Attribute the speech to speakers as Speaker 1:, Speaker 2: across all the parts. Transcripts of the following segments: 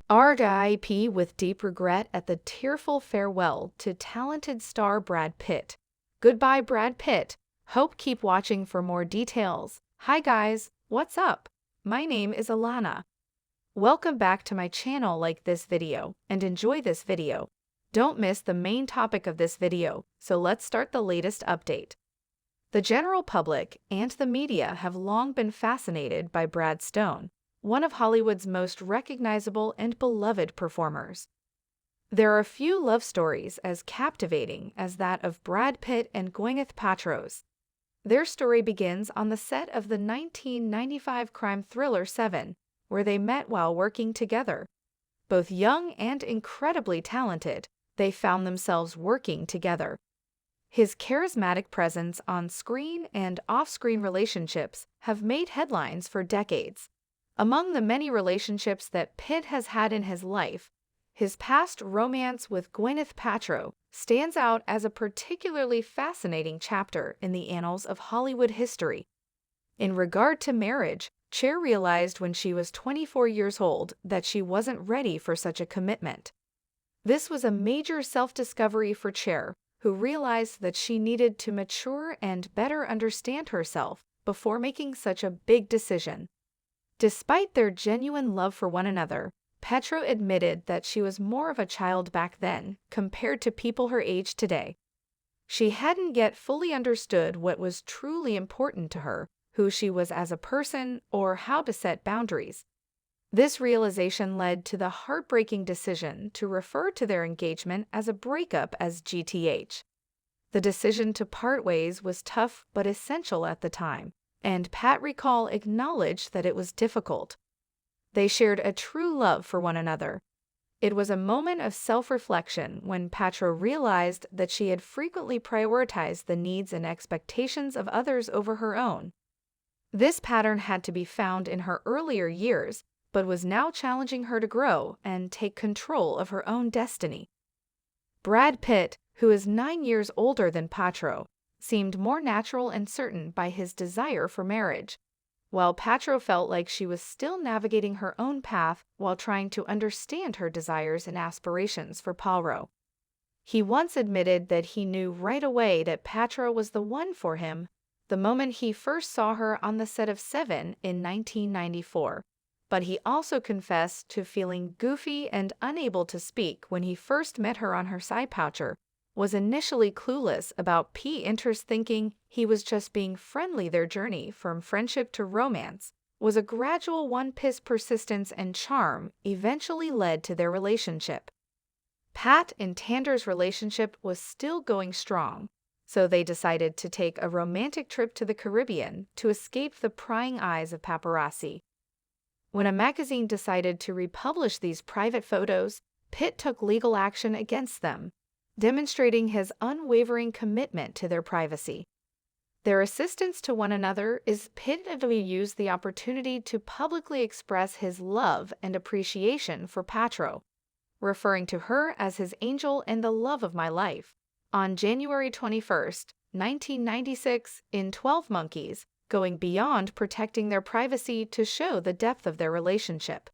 Speaker 1: R.I.P. with deep regret at the tearful farewell to talented star Brad Pitt. Goodbye, Brad Pitt. Hope keep watching for more details. Hi guys, what's up? My name is Alana. Welcome back to my channel. Like this video and enjoy this video. Don't miss the main topic of this video, so let's start the latest update. The general public and the media have long been fascinated by Brad Stone, one of Hollywood's most recognizable and beloved performers. There are few love stories as captivating as that of Brad Pitt and Gwyneth Paltrow's. Their story begins on the set of the 1995 crime thriller Seven, where they met while working together. Both young and incredibly talented, they found themselves working together. His charismatic presence on screen and off-screen relationships have made headlines for decades. Among the many relationships that Pitt has had in his life, his past romance with Gwyneth Paltrow stands out as a particularly fascinating chapter in the annals of Hollywood history. In regard to marriage, Cher realized when she was 24 years old that she wasn't ready for such a commitment. This was a major self-discovery for Cher, who realized that she needed to mature and better understand herself before making such a big decision. Despite their genuine love for one another, Paltrow admitted that she was more of a child back then compared to people her age today. She hadn't yet fully understood what was truly important to her, who she was as a person, or how to set boundaries. This realization led to the heartbreaking decision to refer to their engagement as a breakup as GTH. The decision to part ways was tough but essential at the time, and Pat Recall acknowledged that it was difficult. They shared a true love for one another. It was a moment of self-reflection when Paltrow realized that she had frequently prioritized the needs and expectations of others over her own. This pattern had to be found in her earlier years, but was now challenging her to grow and take control of her own destiny. Brad Pitt, who is 9 years older than Paltrow, seemed more natural and certain by his desire for marriage, while Paltrow felt like she was still navigating her own path while trying to understand her desires and aspirations for Paltrow. He once admitted that he knew right away that Paltrow was the one for him the moment he first saw her on the set of Seven in 1994. But he also confessed to feeling goofy and unable to speak when he first met her on her side poucher, was initially clueless about P interest, thinking he was just being friendly. Their journey from friendship to romance was a gradual one. Pitt's persistence and charm eventually led to their relationship. Pat and Tander's relationship was still going strong, so they decided to take a romantic trip to the Caribbean to escape the prying eyes of paparazzi. When a magazine decided to republish these private photos, Pitt took legal action against them, demonstrating his unwavering commitment to their privacy. Their assistance to one another is Pitt used the opportunity to publicly express his love and appreciation for Paltrow, referring to her as his angel and the love of my life. On January 21, 1996, in 12 Monkeys, going beyond protecting their privacy to show the depth of their relationship.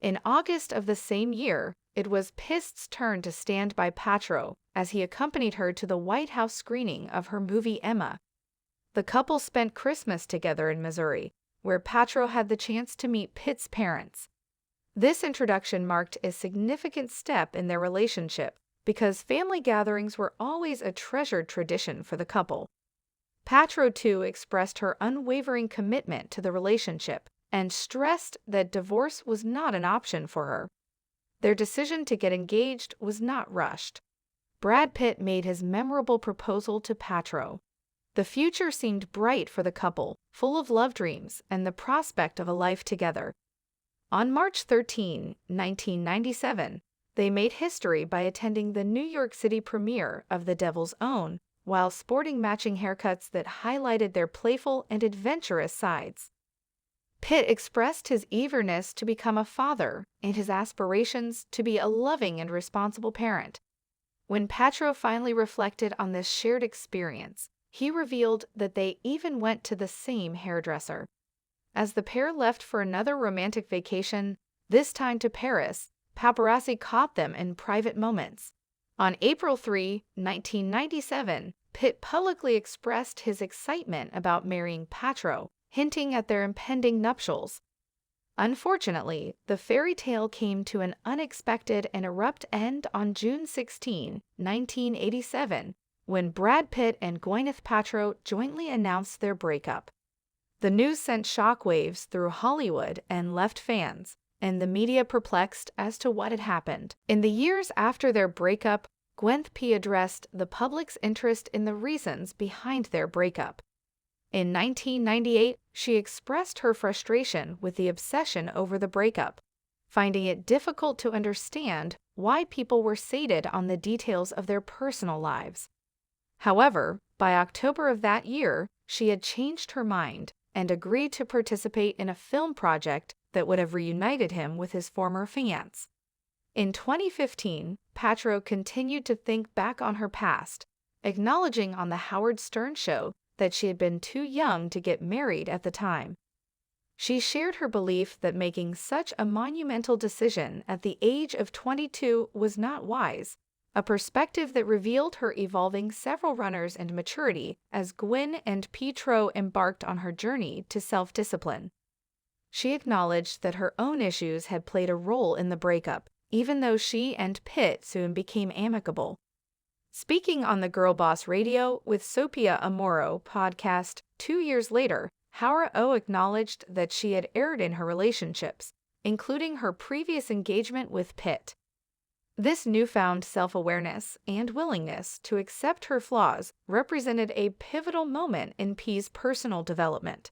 Speaker 1: In August of the same year, it was Pitt's turn to stand by Paltrow as he accompanied her to the White House screening of her movie Emma. The couple spent Christmas together in Missouri, where Paltrow had the chance to meet Pitt's parents. This introduction marked a significant step in their relationship because family gatherings were always a treasured tradition for the couple. Paltrow, too, expressed her unwavering commitment to the relationship and stressed that divorce was not an option for her. Their decision to get engaged was not rushed. Brad Pitt made his memorable proposal to Paltrow. The future seemed bright for the couple, full of love dreams and the prospect of a life together. On March 13, 1997, they made history by attending the New York City premiere of The Devil's Own, while sporting matching haircuts that highlighted their playful and adventurous sides. Pitt expressed his eagerness to become a father and his aspirations to be a loving and responsible parent. When Paltrow finally reflected on this shared experience, he revealed that they even went to the same hairdresser. As the pair left for another romantic vacation, this time to Paris, paparazzi caught them in private moments. On April 3, 1997, Pitt publicly expressed his excitement about marrying Patro, hinting at their impending nuptials. Unfortunately, the fairy tale came to an unexpected and abrupt end on June 16, 1987, when Brad Pitt and Gwyneth Paltrow jointly announced their breakup. The news sent shockwaves through Hollywood and left fans and the media perplexed as to what had happened. In the years after their breakup, Gwyneth P addressed the public's interest in the reasons behind their breakup. In 1998, she expressed her frustration with the obsession over the breakup, finding it difficult to understand why people were sated on the details of their personal lives. However, by October of that year, she had changed her mind and agreed to participate in a film project that would have reunited him with his former fiancé. In 2015, Paltrow continued to think back on her past, acknowledging on The Howard Stern Show that she had been too young to get married at the time. She shared her belief that making such a monumental decision at the age of 22 was not wise, a perspective that revealed her evolving several runners and maturity as Gwyn and Paltrow embarked on her journey to self-discipline. She acknowledged that her own issues had played a role in the breakup, even though she and Pitt soon became amicable. Speaking on the Girl Boss Radio with Sophia Amoro podcast 2 years later, Howard O acknowledged that she had erred in her relationships, including her previous engagement with Pitt. This newfound self-awareness and willingness to accept her flaws represented a pivotal moment in P's personal development.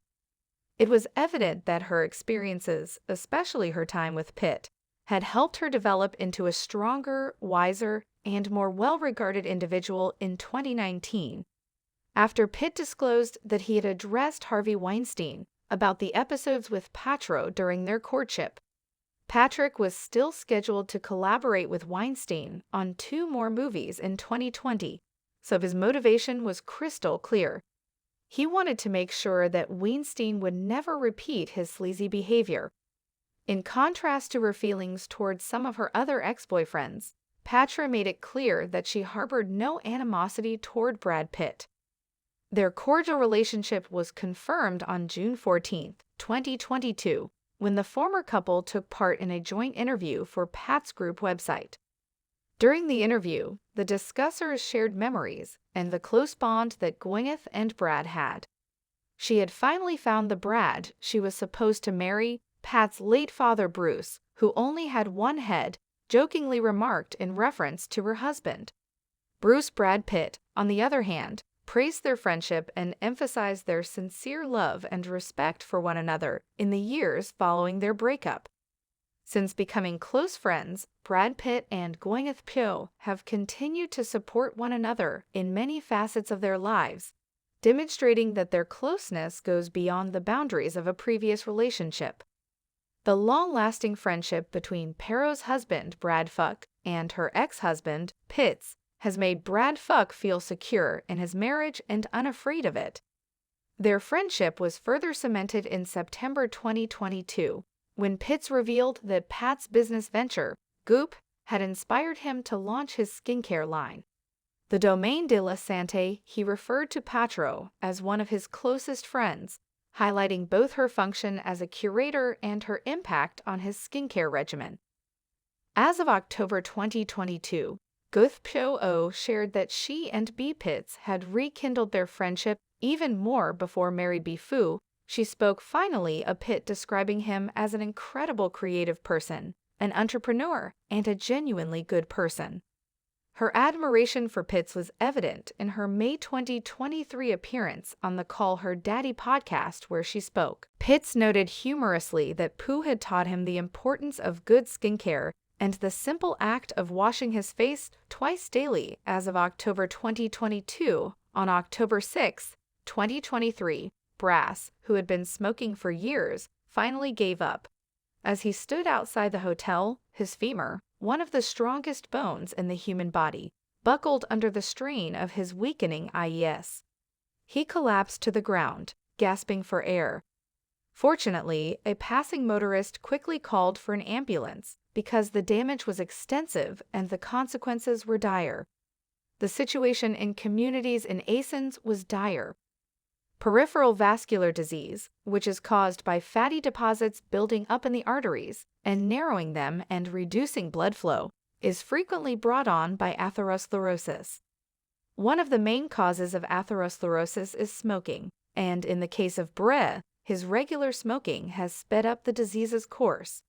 Speaker 1: It was evident that her experiences, especially her time with Pitt, had helped her develop into a stronger, wiser, and more well-regarded individual in 2019. After Pitt disclosed that he had addressed Harvey Weinstein about the episodes with Paltrow during their courtship, Patrick was still scheduled to collaborate with Weinstein on 2 more movies in 2020, so his motivation was crystal clear. He wanted to make sure that Weinstein would never repeat his sleazy behavior. In contrast to her feelings towards some of her other ex-boyfriends, Paltrow made it clear that she harbored no animosity toward Brad Pitt. Their cordial relationship was confirmed on June 14, 2022, when the former couple took part in a joint interview for Pat's Group website. During the interview, the discussers shared memories and the close bond that Gwyneth and Brad had. She had finally found the Brad she was supposed to marry, Pat's late father Bruce, who only had one head, jokingly remarked in reference to her husband. Brad Pitt, on the other hand, praised their friendship and emphasized their sincere love and respect for one another in the years following their breakup. Since becoming close friends, Brad Pitt and Gwyneth Paltrow have continued to support one another in many facets of their lives, demonstrating that their closeness goes beyond the boundaries of a previous relationship. The long-lasting friendship between Paltrow's husband, Brad Fuck, and her ex-husband, Pitt's, has made Brad Fuck feel secure in his marriage and unafraid of it. Their friendship was further cemented in September 2022, when Pitts revealed that Pat's business venture, Goop, had inspired him to launch his skincare line. The Domaine de la Santé, he referred to Paltrow as one of his closest friends, highlighting both her function as a curator and her impact on his skincare regimen. As of October 2022, Gwyneth Paltrow shared that she and B. Pitts had rekindled their friendship even more before married Bifu. She spoke finally of Pitt, describing him as an incredible creative person, an entrepreneur, and a genuinely good person. Her admiration for Pitts was evident in her May 2023 appearance on the Call Her Daddy podcast, where she spoke. Pitts noted humorously that Pooh had taught him the importance of good skincare and the simple act of washing his face twice daily. As of October 2022, on October 6, 2023, Brass, who had been smoking for years, finally gave up. As he stood outside the hotel, his femur, one of the strongest bones in the human body, buckled under the strain of his weakening IES. He collapsed to the ground, gasping for air. Fortunately, a passing motorist quickly called for an ambulance, because the damage was extensive and the consequences were dire. The situation in communities in Athens was dire. Peripheral vascular disease, which is caused by fatty deposits building up in the arteries and narrowing them and reducing blood flow, is frequently brought on by atherosclerosis. One of the main causes of atherosclerosis is smoking, and in the case of Brad, his regular smoking has sped up the disease's course.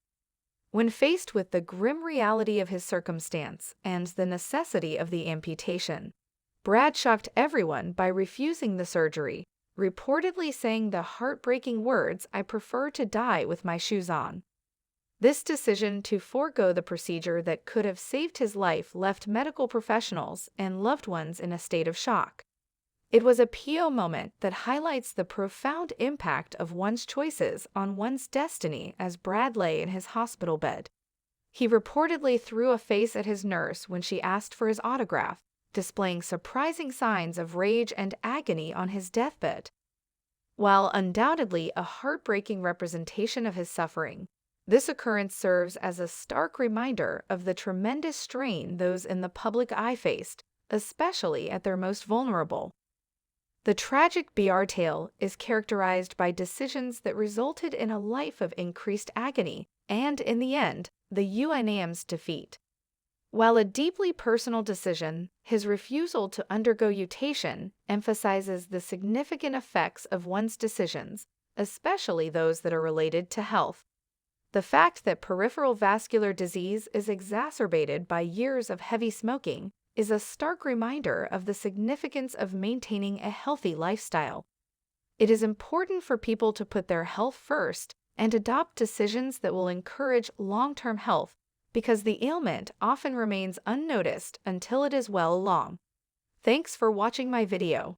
Speaker 1: When faced with the grim reality of his circumstance and the necessity of the amputation, Brad shocked everyone by refusing the surgery, reportedly saying the heartbreaking words, "I prefer to die with my shoes on." This decision to forego the procedure that could have saved his life left medical professionals and loved ones in a state of shock. It was a PO moment that highlights the profound impact of one's choices on one's destiny as Brad lay in his hospital bed. He reportedly threw a face at his nurse when she asked for his autograph, displaying surprising signs of rage and agony on his deathbed. While undoubtedly a heartbreaking representation of his suffering, this occurrence serves as a stark reminder of the tremendous strain those in the public eye faced, especially at their most vulnerable. The tragic BR tale is characterized by decisions that resulted in a life of increased agony and, in the end, the UNAM's defeat. While a deeply personal decision, his refusal to undergo euthanasia emphasizes the significant effects of one's decisions, especially those that are related to health. The fact that peripheral vascular disease is exacerbated by years of heavy smoking is a stark reminder of the significance of maintaining a healthy lifestyle. It is important for people to put their health first and adopt decisions that will encourage long-term health, because the ailment often remains unnoticed until it is well along. Thanks for watching my video.